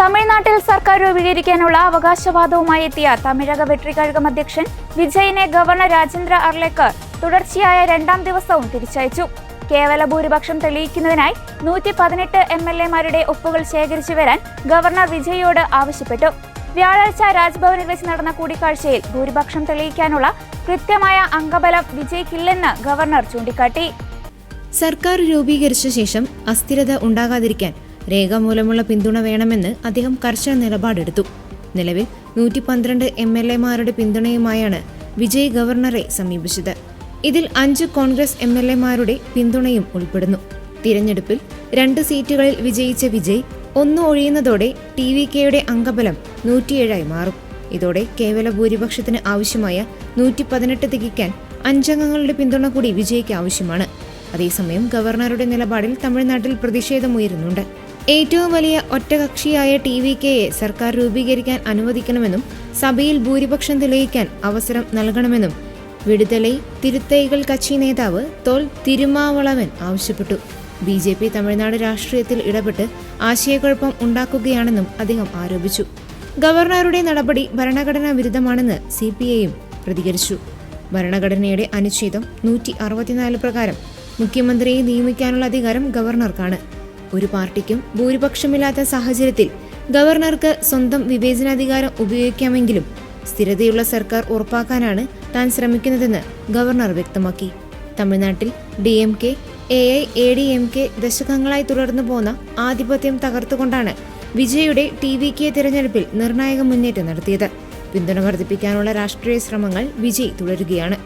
തമിഴ്നാട്ടിൽ സർക്കാർ രൂപീകരിക്കാനുള്ള അവകാശവാദവുമായി എത്തിയ തമിഴക വെട്രികഴകം അധ്യക്ഷൻ വിജയനെ ഗവർണർ രാജേന്ദ്ര അർലേക്കർ തുടർച്ചയായ രണ്ടാം ദിവസവും തിരിച്ചയച്ചു. കേവല ഭൂരിപക്ഷം തെളിയിക്കുന്നതിനായി 118 MLA-മാരുടെ ഒപ്പുകൾ ശേഖരിച്ചു വരാൻ ഗവർണർ വിജയിയോട് ആവശ്യപ്പെട്ടു. വ്യാഴാഴ്ച രാജ്ഭവനിൽ വെച്ച് നടന്ന കൂടിക്കാഴ്ചയിൽ ഭൂരിപക്ഷം തെളിയിക്കാനുള്ള കൃത്യമായ അംഗബലം വിജയിക്കില്ലെന്ന് ഗവർണർ ചൂണ്ടിക്കാട്ടി. സർക്കാർ രൂപീകരിച്ച ശേഷം അസ്ഥിരത ഉണ്ടാകാതിരിക്കാൻ രേഖാമൂലമുള്ള പിന്തുണ വേണമെന്ന് അദ്ദേഹം കർശന നിലപാടെടുത്തു. നിലവിൽ 112 MLA-മാരുടെ പിന്തുണയുമായാണ് വിജയ് ഗവർണറെ സമീപിച്ചത്. ഇതിൽ 5 കോൺഗ്രസ് MLA-മാരുടെ പിന്തുണയും ഉൾപ്പെടുന്നു. തിരഞ്ഞെടുപ്പിൽ 2 സീറ്റുകളിൽ വിജയിച്ച വിജയ് 1 ഒഴിയുന്നതോടെ TVKയുടെ അംഗബലം 107 മാറും. ഇതോടെ കേവല ഭൂരിപക്ഷത്തിന് ആവശ്യമായ 118 തികയ്ക്കാൻ 5 അംഗങ്ങളുടെ പിന്തുണ കൂടി വിജയ്ക്ക് ആവശ്യമാണ്. അതേസമയം ഗവർണറുടെ നിലപാടിൽ തമിഴ്നാട്ടിൽ പ്രതിഷേധമുയരുന്നുണ്ട്. ഏറ്റവും വലിയ ഒറ്റകക്ഷിയായ TVKയെ സർക്കാർ രൂപീകരിക്കാൻ അനുവദിക്കണമെന്നും സഭയിൽ ഭൂരിപക്ഷം തെളിയിക്കാൻ അവസരം നൽകണമെന്നും വിടുതലൈ തിരുത്തൈകൾ കക്ഷി നേതാവ് തോൽ തിരുമാവളവൻ ആവശ്യപ്പെട്ടു. BJP തമിഴ്നാട് രാഷ്ട്രീയത്തിൽ ഇടപെട്ട് ആശയക്കുഴപ്പം ഉണ്ടാക്കുകയാണെന്നും അദ്ദേഹം ആരോപിച്ചു. ഗവർണറുടെ നടപടി ഭരണഘടനാ വിരുദ്ധമാണെന്ന് CPI പ്രതികരിച്ചു. ഭരണഘടനയുടെ അനുച്ഛേദം 164 പ്രകാരം മുഖ്യമന്ത്രിയെ നിയമിക്കാനുള്ള അധികാരം ഗവർണർക്കാണ്. ഒരു പാർട്ടിക്കും ഭൂരിപക്ഷമില്ലാത്ത സാഹചര്യത്തിൽ ഗവർണർക്ക് സ്വന്തം വിവേചനാധികാരം ഉപയോഗിക്കാമെങ്കിലും സ്ഥിരതയുള്ള സർക്കാർ ഉറപ്പാക്കാനാണ് താൻ ശ്രമിക്കുന്നതെന്ന് ഗവർണർ വ്യക്തമാക്കി. തമിഴ്നാട്ടിൽ DMK, AIADMK ദശകങ്ങളായി തുടർന്നു പോന്ന ആധിപത്യം തകർത്തുകൊണ്ടാണ് വിജയുടെ TVK തിരഞ്ഞെടുപ്പിൽ നിർണായക മുന്നേറ്റം നടത്തിയത്. പിന്തുണ വർദ്ധിപ്പിക്കാനുള്ള രാഷ്ട്രീയ ശ്രമങ്ങൾ വിജയ് തുടരുകയാണ്.